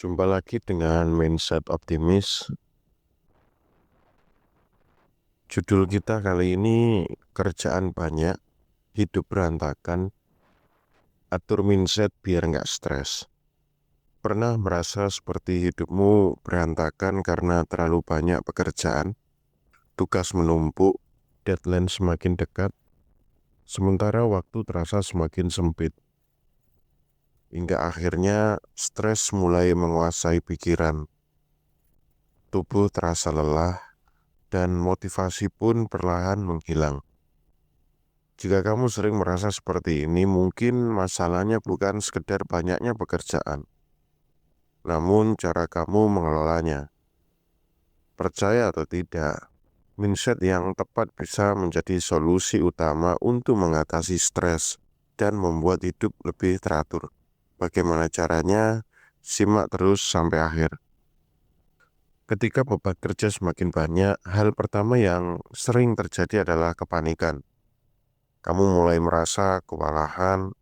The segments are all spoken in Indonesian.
Jumpa lagi dengan mindset optimis. Judul kita kali ini kerjaan banyak, hidup berantakan, atur mindset biar nggak stres. Pernah merasa seperti hidupmu berantakan karena terlalu banyak pekerjaan, tugas menumpuk, deadline semakin dekat, sementara waktu terasa semakin sempit, hingga akhirnya stres mulai menguasai pikiran, tubuh terasa lelah, dan motivasi pun perlahan menghilang. Jika kamu sering merasa seperti ini, mungkin masalahnya bukan sekedar banyaknya pekerjaan, namun cara kamu mengelolanya. Percaya atau tidak, mindset yang tepat bisa menjadi solusi utama untuk mengatasi stres dan membuat hidup lebih teratur. Bagaimana caranya? Simak terus sampai akhir. Ketika beban kerja semakin banyak, hal pertama yang sering terjadi adalah kepanikan. Kamu mulai merasa kewalahan,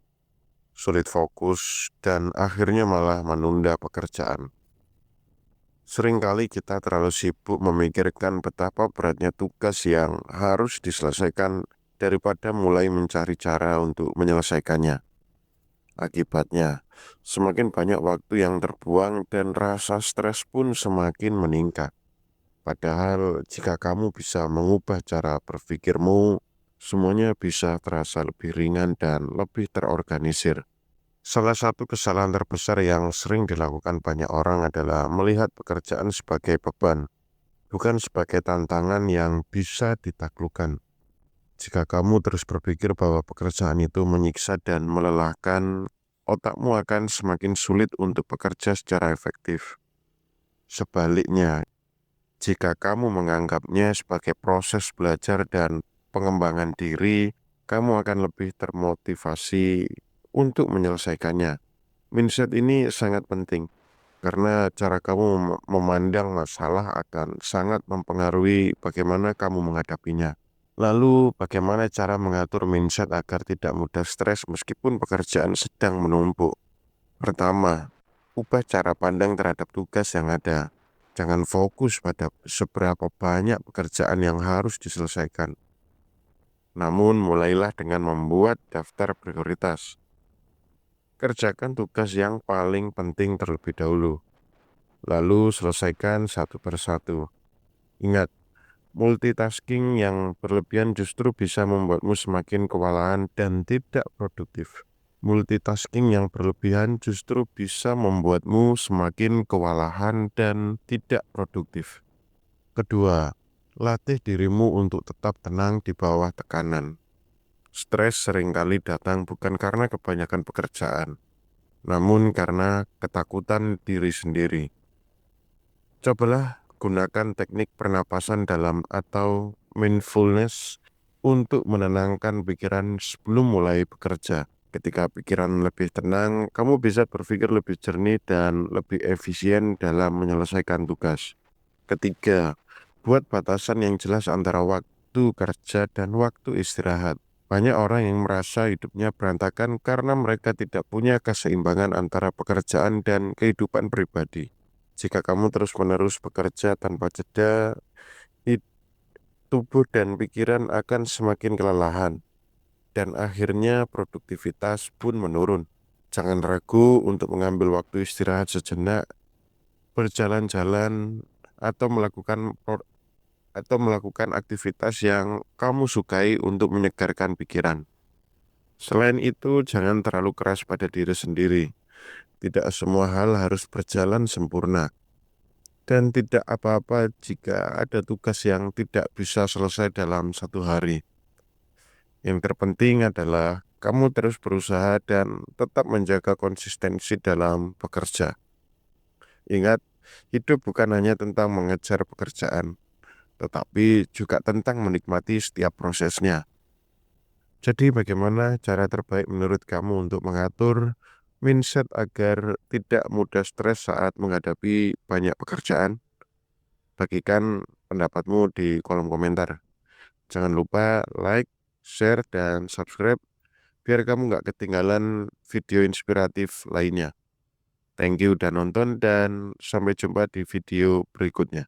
sulit fokus, dan akhirnya malah menunda pekerjaan. Seringkali kita terlalu sibuk memikirkan betapa beratnya tugas yang harus diselesaikan daripada mulai mencari cara untuk menyelesaikannya. Akibatnya, semakin banyak waktu yang terbuang dan rasa stres pun semakin meningkat. Padahal jika kamu bisa mengubah cara berpikirmu, semuanya bisa terasa lebih ringan dan lebih terorganisir. Salah satu kesalahan terbesar yang sering dilakukan banyak orang adalah melihat pekerjaan sebagai beban, bukan sebagai tantangan yang bisa ditaklukkan. Jika kamu terus berpikir bahwa pekerjaan itu menyiksa dan melelahkan, otakmu akan semakin sulit untuk bekerja secara efektif. Sebaliknya, jika kamu menganggapnya sebagai proses belajar dan pengembangan diri, kamu akan lebih termotivasi untuk menyelesaikannya. Mindset ini sangat penting karena cara kamu memandang masalah akan sangat mempengaruhi bagaimana kamu menghadapinya. Lalu, bagaimana cara mengatur mindset agar tidak mudah stres meskipun pekerjaan sedang menumpuk? Pertama, ubah cara pandang terhadap tugas yang ada. Jangan fokus pada seberapa banyak pekerjaan yang harus diselesaikan. Namun, mulailah dengan membuat daftar prioritas. Kerjakan tugas yang paling penting terlebih dahulu, lalu selesaikan satu persatu. Ingat, multitasking yang berlebihan justru bisa membuatmu semakin kewalahan dan tidak produktif. Multitasking yang berlebihan justru bisa membuatmu semakin kewalahan dan tidak produktif. Kedua, latih dirimu untuk tetap tenang di bawah tekanan. Stres seringkali datang bukan karena kebanyakan pekerjaan, namun karena ketakutan diri sendiri. Cobalah gunakan teknik pernapasan dalam atau mindfulness untuk menenangkan pikiran sebelum mulai bekerja. Ketika pikiran lebih tenang, kamu bisa berpikir lebih jernih dan lebih efisien dalam menyelesaikan tugas. Ketiga, buat batasan yang jelas antara waktu kerja dan waktu istirahat. Banyak orang yang merasa hidupnya berantakan karena mereka tidak punya keseimbangan antara pekerjaan dan kehidupan pribadi. Jika kamu terus-menerus bekerja tanpa jeda, tubuh dan pikiran akan semakin kelelahan, dan akhirnya produktivitas pun menurun. Jangan ragu untuk mengambil waktu istirahat sejenak, berjalan-jalan, atau melakukan aktivitas yang kamu sukai untuk menyegarkan pikiran. Selain itu, jangan terlalu keras pada diri sendiri. Tidak semua hal harus berjalan sempurna. Dan tidak apa-apa jika ada tugas yang tidak bisa selesai dalam satu hari. Yang terpenting adalah kamu terus berusaha dan tetap menjaga konsistensi dalam bekerja. Ingat, hidup bukan hanya tentang mengejar pekerjaan, tetapi juga tentang menikmati setiap prosesnya. Jadi bagaimana cara terbaik menurut kamu untuk mengatur mindset agar tidak mudah stres saat menghadapi banyak pekerjaan? Bagikan pendapatmu di kolom komentar. Jangan lupa like, share, dan subscribe biar kamu nggak ketinggalan video inspiratif lainnya. Thank you udah nonton dan sampai jumpa di video berikutnya.